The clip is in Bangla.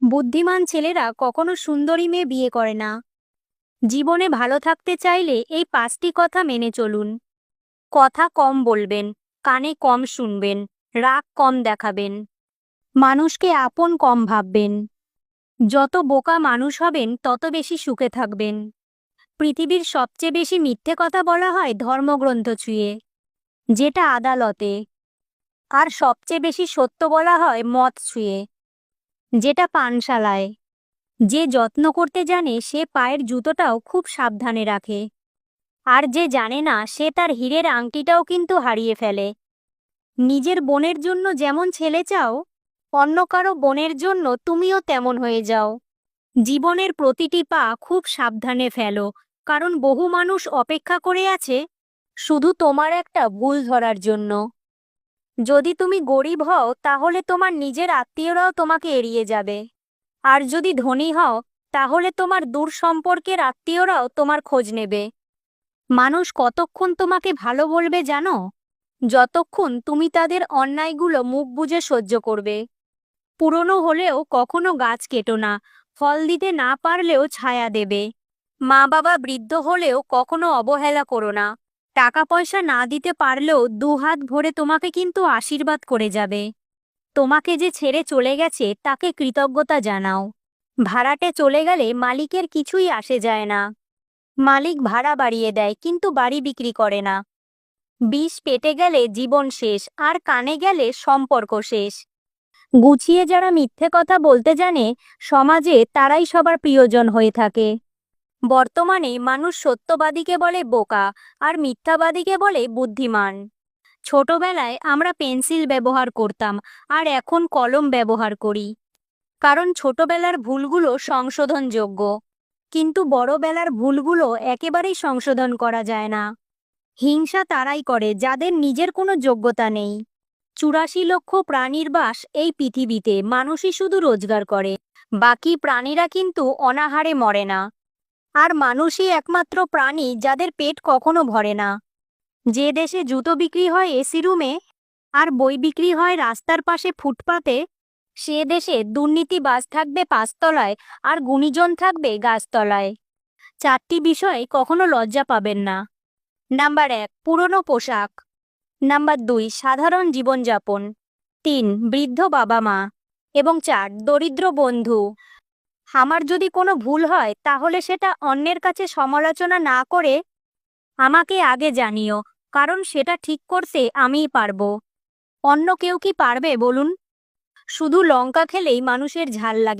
বুদ্ধিমান ছেলেরা কখনো সুন্দরী মেয়ে বিয়ে করে না। জীবনে ভালো থাকতে চাইলে এই 5টি কথা মেনে চলুন। কথা কম বলবেন, কানে কম শুনবেন, রাগ কম দেখাবেন, মানুষকে আপন কম ভাববেন। যত বোকা মানুষ হবেন তত বেশি সুখে থাকবেন। পৃথিবীর সবচেয়ে বেশি মিথ্যে কথা বলা হয় ধর্মগ্রন্থ ছুঁয়ে, যেটা আদালতে। আর সবচেয়ে বেশি সত্য বলা হয় মদ ছুঁয়ে, যেটা পানশালায়। যে যত্ন করতে জানে সে পায়ের জুতোটাও খুব সাবধানে রাখে, আর যে জানে না সে তার হীরের আংটিটাও কিন্তু হারিয়ে ফেলে। নিজের বোনের জন্য যেমন ছেলে চাও, অন্য কারো বোনের জন্য তুমিও তেমন হয়ে যাও। জীবনের প্রতিটি পা খুব সাবধানে ফেলো, কারণ বহু মানুষ অপেক্ষা করে আছে শুধু তোমার একটা ভুল ধরার জন্য। যদি তুমি গরিব হও তাহলে তোমার নিজের আত্মীয়রাও তোমাকে এড়িয়ে যাবে, আর যদি ধনী হও তাহলে তোমার দূর সম্পর্কের আত্মীয়রাও তোমার খোঁজ নেবে। মানুষ কতক্ষণ তোমাকে ভালো বলবে জানো? যতক্ষণ তুমি তাদের অন্যায়গুলো মুখ বুজে সহ্য করবে। পুরনো হলেও কখনো গাছ কেটো না, ফল দিতে না পারলেও ছায়া দেবে। মা বাবা বৃদ্ধ হলেও কখনো অবহেলা করো না। টাকা পয়সা না দিতে পারলেও দুহাত ভরে তোমাকে কিন্তু আশীর্বাদ করে যাবে। তোমাকে যে ছেড়ে চলে গেছে তাকে কৃতজ্ঞতা জানাও। ভাড়াটে চলে গেলে মালিকের কিছুই আসে যায় না। মালিক ভাড়া বাড়িয়ে দেয় কিন্তু বাড়ি বিক্রি করে না। বিষ পেটে গেলে জীবন শেষ, আর কানে গেলে সম্পর্ক শেষ। গুছিয়ে যারা মিথ্যে কথা বলতে জানে সমাজে তারাই সবার প্রিয়জন হয়ে থাকে। বর্তমানে মানুষ সত্যবাদীকে বলে বোকা, আর মিথ্যাবাদীকে বলে বুদ্ধিমান। ছোটবেলায় আমরা পেন্সিল ব্যবহার করতাম, আর এখন কলম ব্যবহার করি, কারণ ছোটবেলার ভুলগুলো সংশোধনযোগ্য। কিন্তু বড়বেলার ভুলগুলো একেবারেই সংশোধন করা যায় না। হিংসা তারাই করে যাদের নিজের কোনো যোগ্যতা নেই। 84 লক্ষ প্রাণীর বাস এই পৃথিবীতে, মানুষই শুধু রোজগার করে। বাকি প্রাণীরা কিন্তু অনাহারে মরে না। আর মানুষই একমাত্র প্রাণী যাদের পেট কখনো ভরে না। যে দেশে জুতো বিক্রি হয় এসি রুমে, আর বই বিক্রি হয় রাস্তার পাশে ফুটপাতে, সে দেশে দুর্নীতিবাজ থাকবে 5 তলায়, আর গুণীজন থাকবে গাছতলায়। 4টি বিষয়ে কখনো লজ্জা পাবেন না। নাম্বার 1, পুরনো পোশাক। নাম্বার 2, সাধারণ জীবনযাপন। 3, বৃদ্ধ বাবা মা। এবং 4, দরিদ্র বন্ধু। আমার যদি কোনো ভুল হয় তাহলে সেটা অন্যের কাছে সমালোচনা না করে আমাকে আগে জানিও, কারণ সেটা ঠিক করতে আমিই পারবো। অন্য কেউ কি পারবে বলুন? শুধু লঙ্কা খেলেই মানুষের ঝাল লাগে।